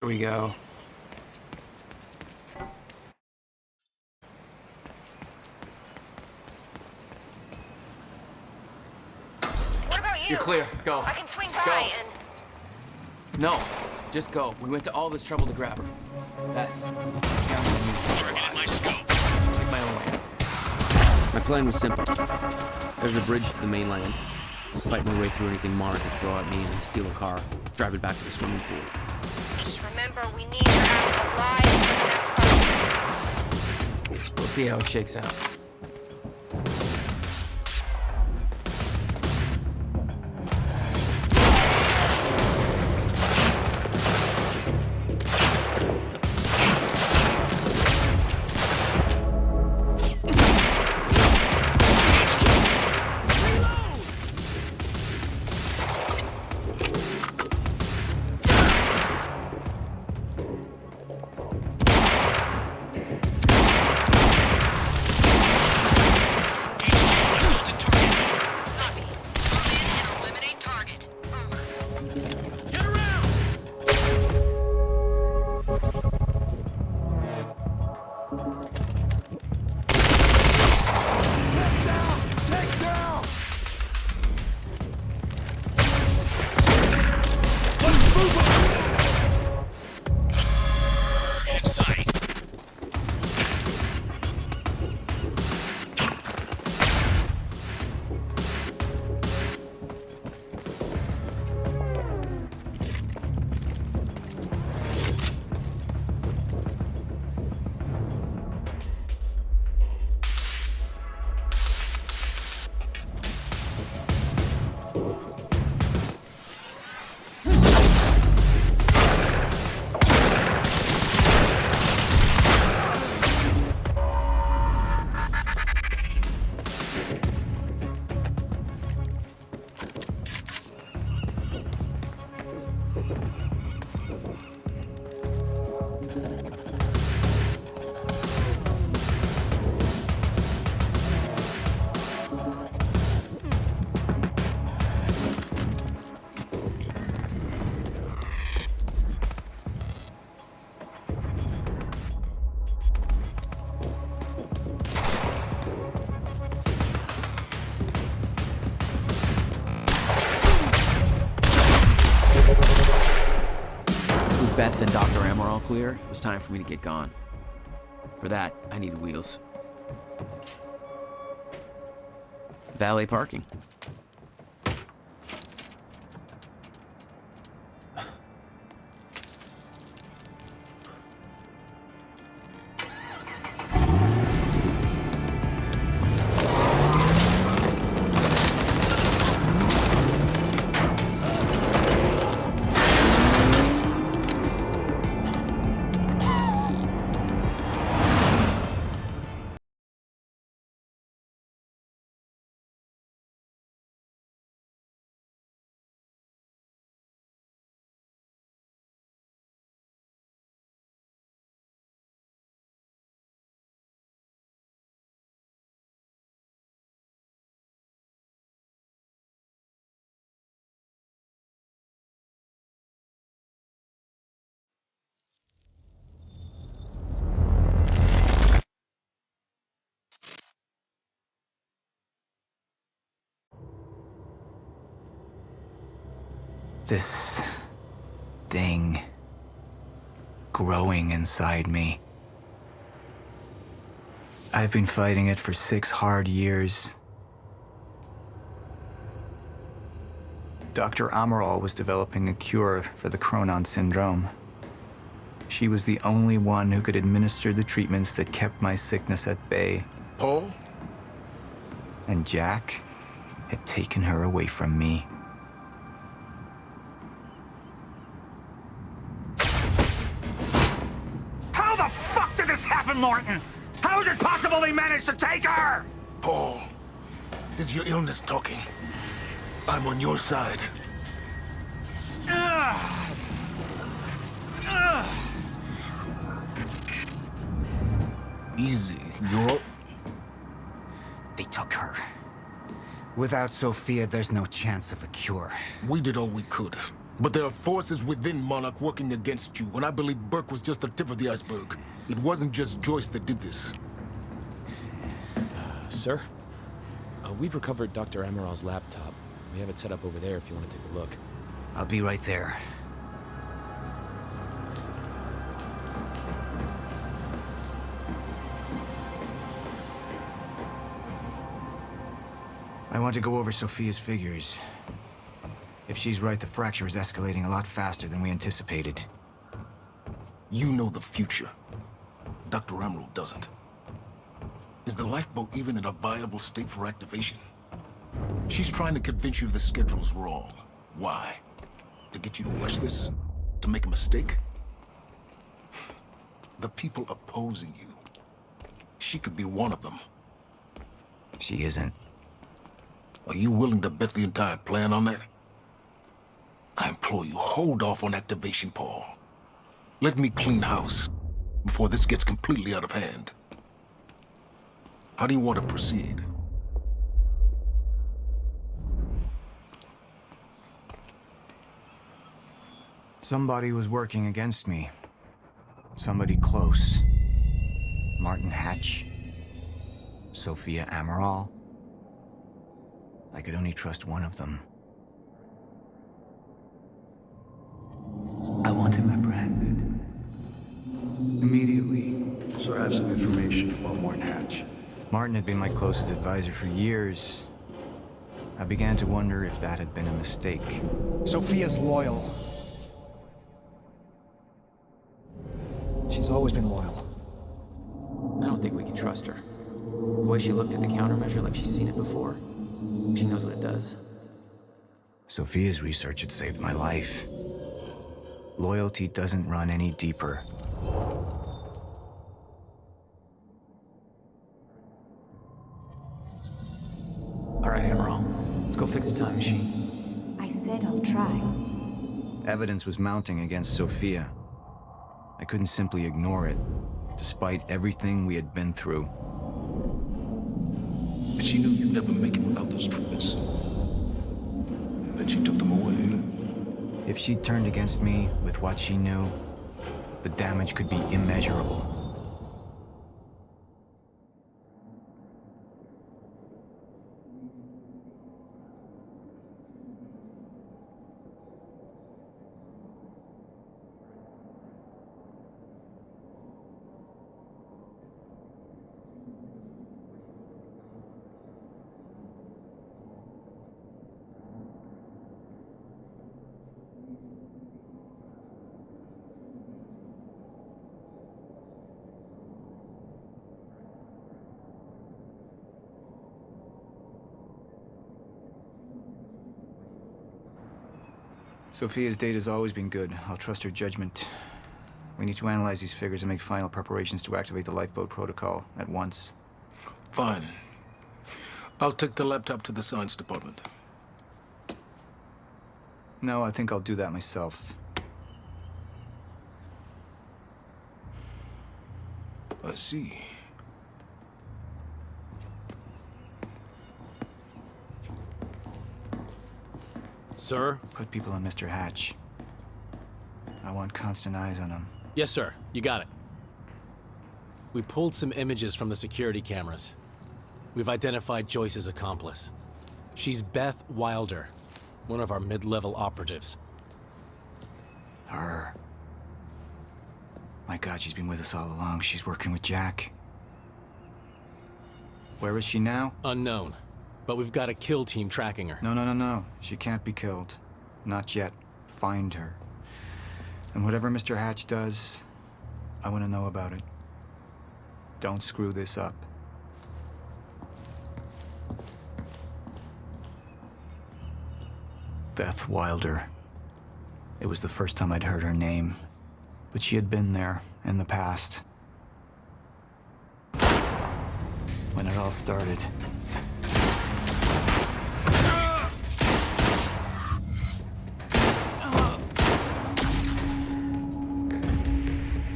Here we go. What about you? You're clear. Go. I can swing Go. by and... No, just go. We went to all this trouble to grab her. Beth. Target in my scope. Take my own way. My plan was simple. There's a bridge to the mainland. Fight my way through anything Mara could throw at me and then steal a car, drive it back to the swimming pool. Just remember, we need your ass alive for the next part. We'll see how it shakes out. Beth and Dr. M are all clear, it was time for me to get gone. For that, I needed wheels. Valet parking. This thing growing inside me. I've been fighting it for 6 hard years. Dr. Amaral was developing a cure for the Cronon syndrome. She was the only one who could administer the treatments that kept my sickness at bay. Paul? And Jack had taken her away from me. How the fuck did this happen, Morton? How is it possible they managed to take her? Paul, this is your illness talking. I'm on your side. Easy, you're... They took her. Without Sophia, there's no chance of a cure. We did all we could. But there are forces within Monarch working against you, and I believe Burke was just the tip of the iceberg. It wasn't just Joyce that did this. Sir? We've recovered Dr. Amaral's laptop. We have it set up over there if you want to take a look. I'll be right there. I want to go over Sophia's figures. If she's right, the fracture is escalating a lot faster than we anticipated. You know the future. Dr. Amaral doesn't. Is the lifeboat even in a viable state for activation? She's trying to convince you the schedule's wrong. Why? To get you to rush this? To make a mistake? The people opposing you. She could be one of them. She isn't. Are you willing to bet the entire plan on that? I implore you, hold off on activation, Paul. Let me clean house before this gets completely out of hand. How do you want to proceed? Somebody was working against me. Somebody close. Martin Hatch. Sophia Amaral. I could only trust one of them. I want him apprehended. Immediately, so I have some information about Martin Hatch. Martin had been my closest advisor for years. I began to wonder if that had been a mistake. Sophia's loyal. She's always been loyal. I don't think we can trust her. The way she looked at the countermeasure like she's seen it before. She knows what it does. Sophia's research had saved my life. Loyalty doesn't run any deeper. All right, Amaral. Let's go fix the time machine. I said I'll try. Evidence was mounting against Sophia. I couldn't simply ignore it, despite everything we had been through. And she knew you'd never make it without those treatments. And then she took them away. If she'd turned against me with what she knew, the damage could be immeasurable. Sophia's data's always been good. I'll trust her judgment. We need to analyze these figures and make final preparations to activate the lifeboat protocol at once. Fine. I'll take the laptop to the science department. No, I think I'll do that myself. I see. Sir? Put people on Mr. Hatch. I want constant eyes on him. Yes, sir. You got it. We pulled some images from the security cameras. We've identified Joyce's accomplice. She's Beth Wilder, one of our mid-level operatives. Her. My God, she's been with us all along. She's working with Jack. Where is she now? Unknown. But we've got a kill team tracking her. No. She can't be killed. Not yet. Find her. And whatever Mr. Hatch does, I want to know about it. Don't screw this up. Beth Wilder. It was the first time I'd heard her name, but she had been there in the past. When it all started.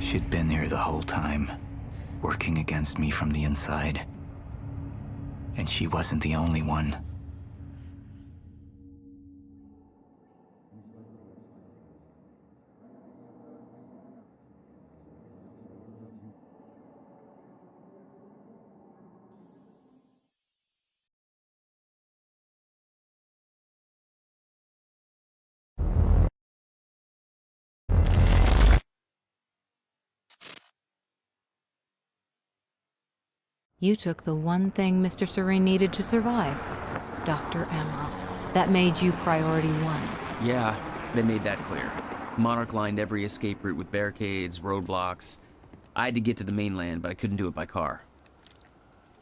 She'd been there the whole time, working against me from the inside. And she wasn't the only one. You took the one thing Mr. Serene needed to survive, Dr. Emerald. That made you priority one. Yeah, they made that clear. Monarch lined every escape route with barricades, roadblocks. I had to get to the mainland, but I couldn't do it by car.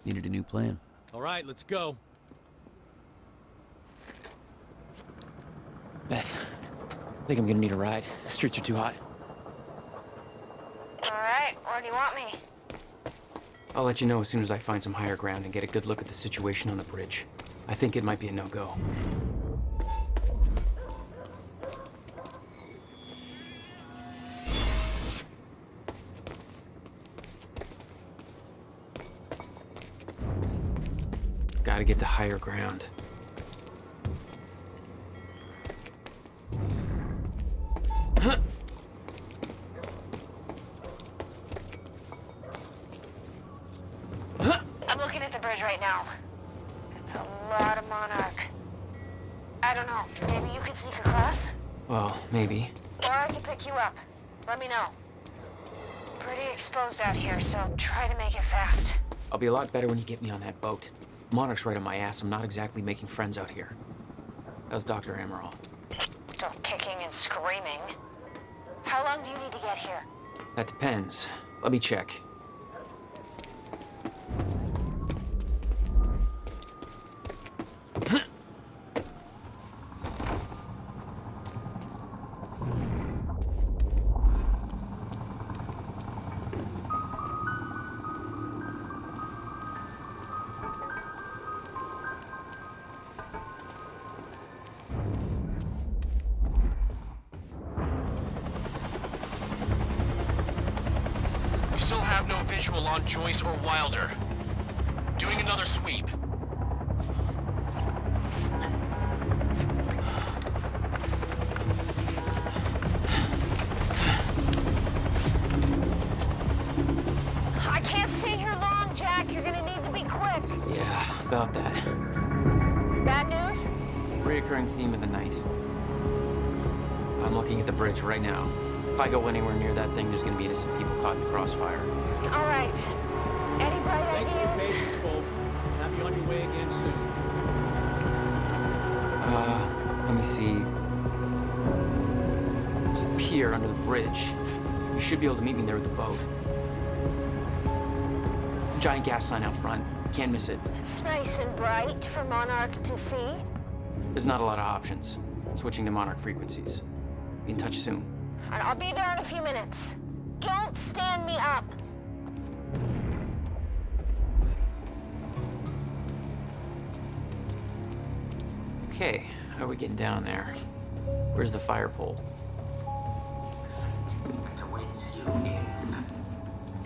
Needed a new plan. All right, let's go. Beth, I think I'm gonna need a ride. The streets are too hot. Alright, where do you want me? I'll let you know as soon as I find some higher ground and get a good look at the situation on the bridge. I think it might be a no-go. Gotta get to higher ground. I'm looking at the bridge right now. It's a lot of Monarch. I don't know, maybe you could sneak across? Well, maybe. Or I could pick you up. Let me know. Pretty exposed out here, so try to make it fast. I'll be a lot better when you get me on that boat. Monarch's right on my ass. I'm not exactly making friends out here. How's Dr. Emerald? Still kicking and screaming. How long do you need to get here? That depends. Let me check. We still have no visual on Joyce or Wilder. Doing another sweep. I can't stay here long, Jack. You're gonna need to be quick. Yeah, about that. Bad news? Reoccurring theme of the night. I'm looking at the bridge right now. If I go anywhere near that thing, there's gonna be innocent people caught in the crossfire. All right. Any bright Thanks for your ideas? patience, folks. Have you on your way again soon. Let me see. There's a pier under the bridge. You should be able to meet me there with the boat. Giant gas sign out front. Can't miss it. It's nice and bright for Monarch to see. There's not a lot of options. Switching to Monarch frequencies. Be in touch soon. And I'll be there in a few minutes. Don't stand me up. Okay, how are we getting down there? Where's the fire pole?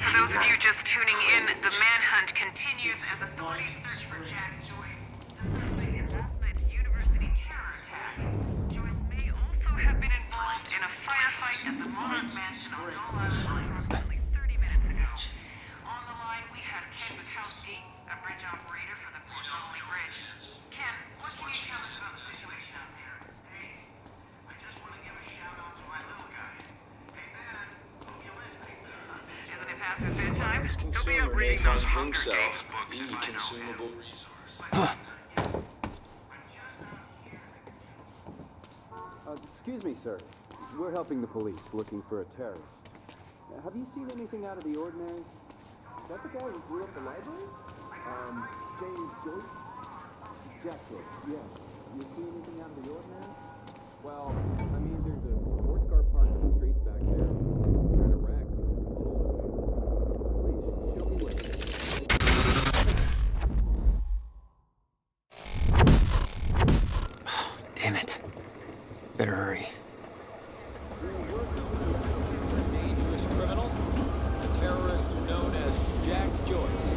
For those of you just tuning in, the manhunt continues as authorities search for Jack Joyce, the suspect in last night's university terror attack. Joyce may also have been involved in a firefight at the Monarch Mansion on Gull Island approximately 30 minutes ago. On the line, we had Ken Bukowski, a bridge operator for the Port Donnelly Bridge. Ken, what can you tell us about the situation out there? Hey, I just want to give a shout out to my little guy. Hey, man, hope you're listening. Isn't it past his bedtime? This He'll be consumer up may reading find those Hunger himself Games books the if I know consumable him. resource. Excuse me, sir. We're helping the police looking for a terrorist. Have you seen anything out of the ordinary? Is that the guy who blew up the library? James Joyce? Jack Joyce, yeah. You see anything out of the ordinary? Well, I mean, there's a sports car parked in the streets back there. Kind of wrecked. Please, show me where. Damn it. Better hurry. A dangerous criminal, a terrorist known as Jack Joyce.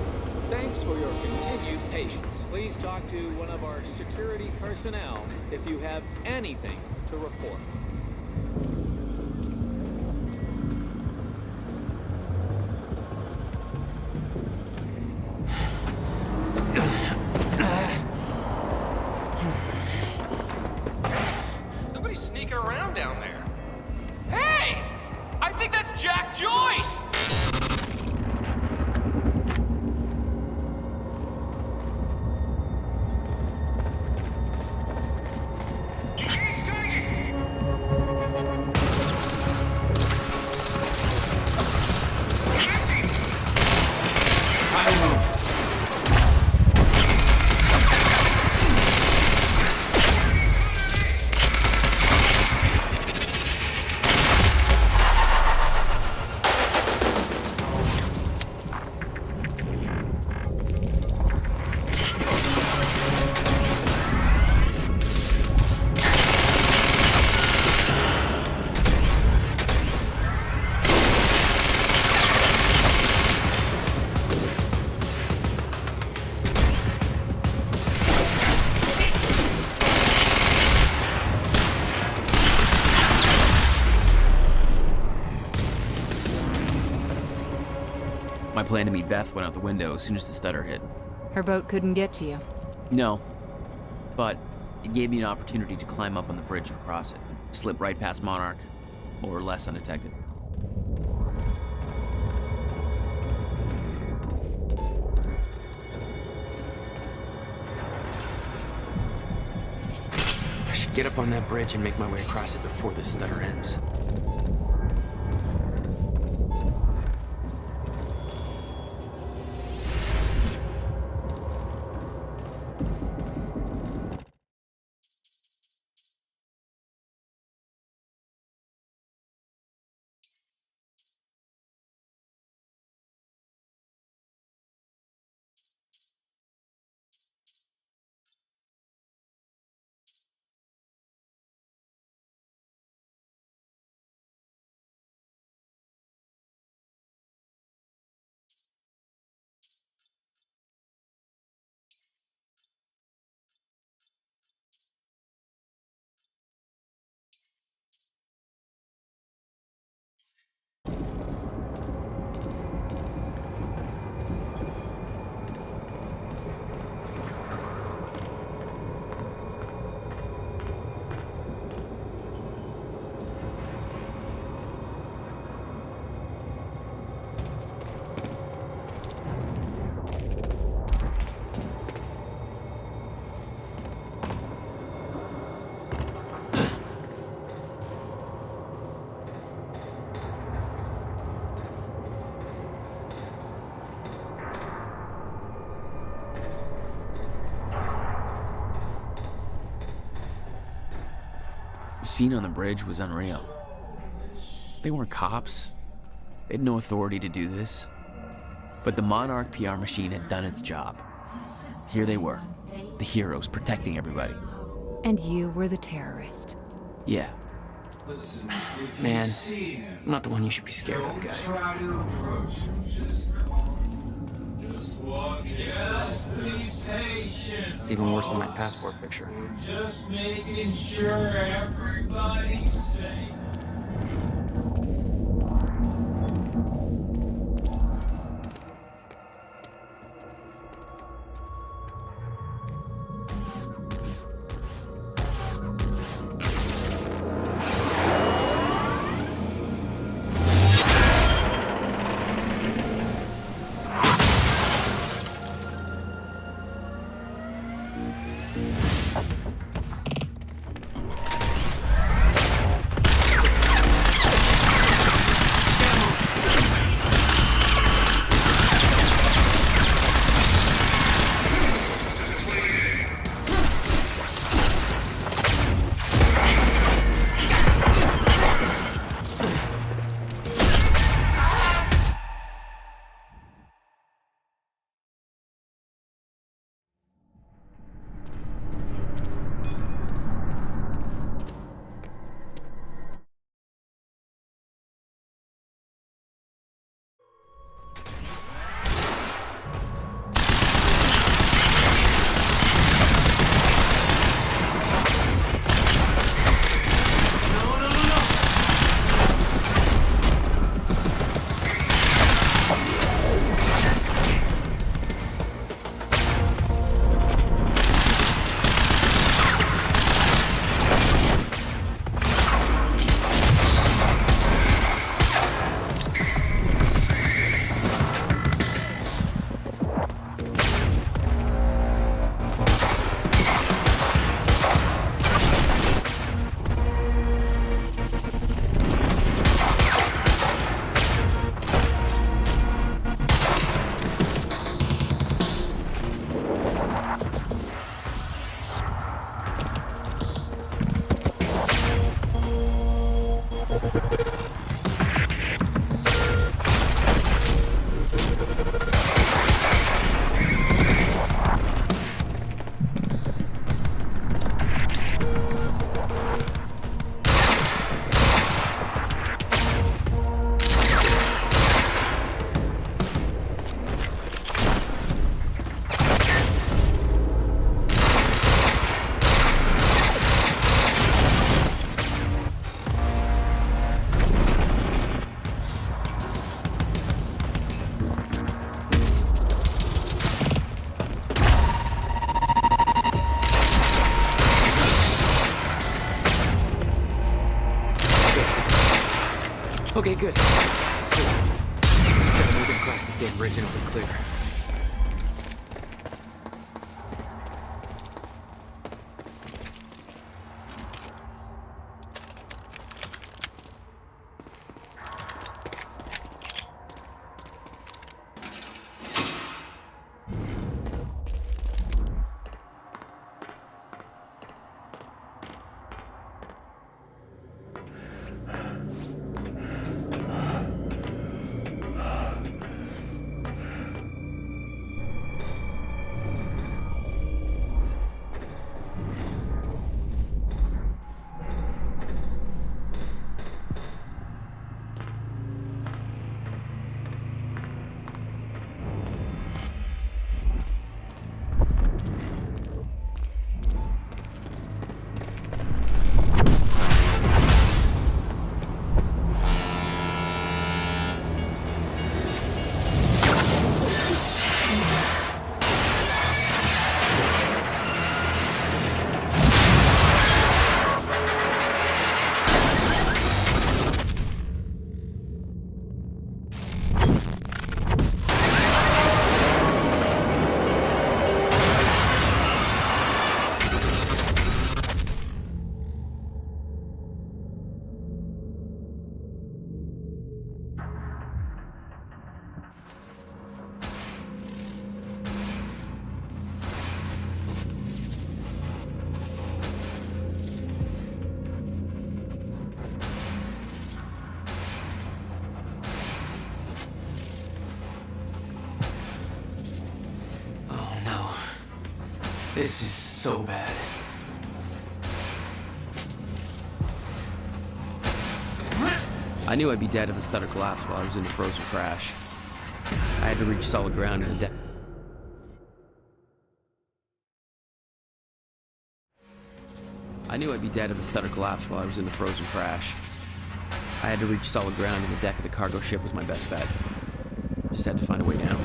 Thanks for your continued patience. Please talk to one of our security personnel if you have anything to report. Somebody's sneaking around down there. Hey! I think that's Jack Joyce! My plan to meet Beth went out the window as soon as the stutter hit. Her boat couldn't get to you. No, but it gave me an opportunity to climb up on the bridge and cross it. Slip right past Monarch, more or less undetected. I should get up on that bridge and make my way across it before this stutter ends. The scene on the bridge was unreal. They weren't cops. They had no authority to do this. But the Monarch PR machine had done its job. Here they were, the heroes protecting everybody. And you were the terrorist. Yeah. Man, I'm not the one you should be scared of, guy. It's even worse than my passport picture. Just making sure everybody's safe. Okay, good. Let's go. Just gotta move it across this damn bridge and it'll be clear. This is so bad. I knew I'd be dead if the stutter collapsed while I was in the frozen crash. I had to reach solid ground in the deck. I knew I'd be dead if the stutter collapsed while I was in the frozen crash. I had to reach solid ground and the deck of the cargo ship was my best bet. Just had to find a way down.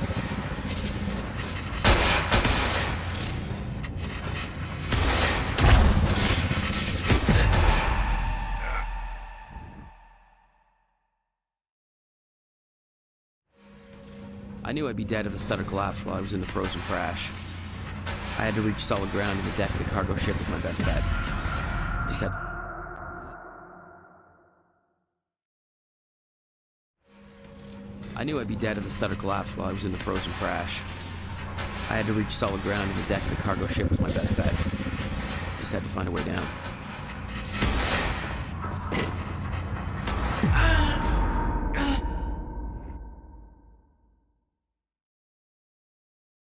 I knew I'd be dead if the stutter collapsed while I was in the frozen crash. I had to reach solid ground and the deck of the cargo ship was my best bet. Just had... I knew I'd be dead if the stutter collapsed while I was in the frozen crash. I had to reach solid ground and the deck of the cargo ship was my best bet. Just had to find a way down.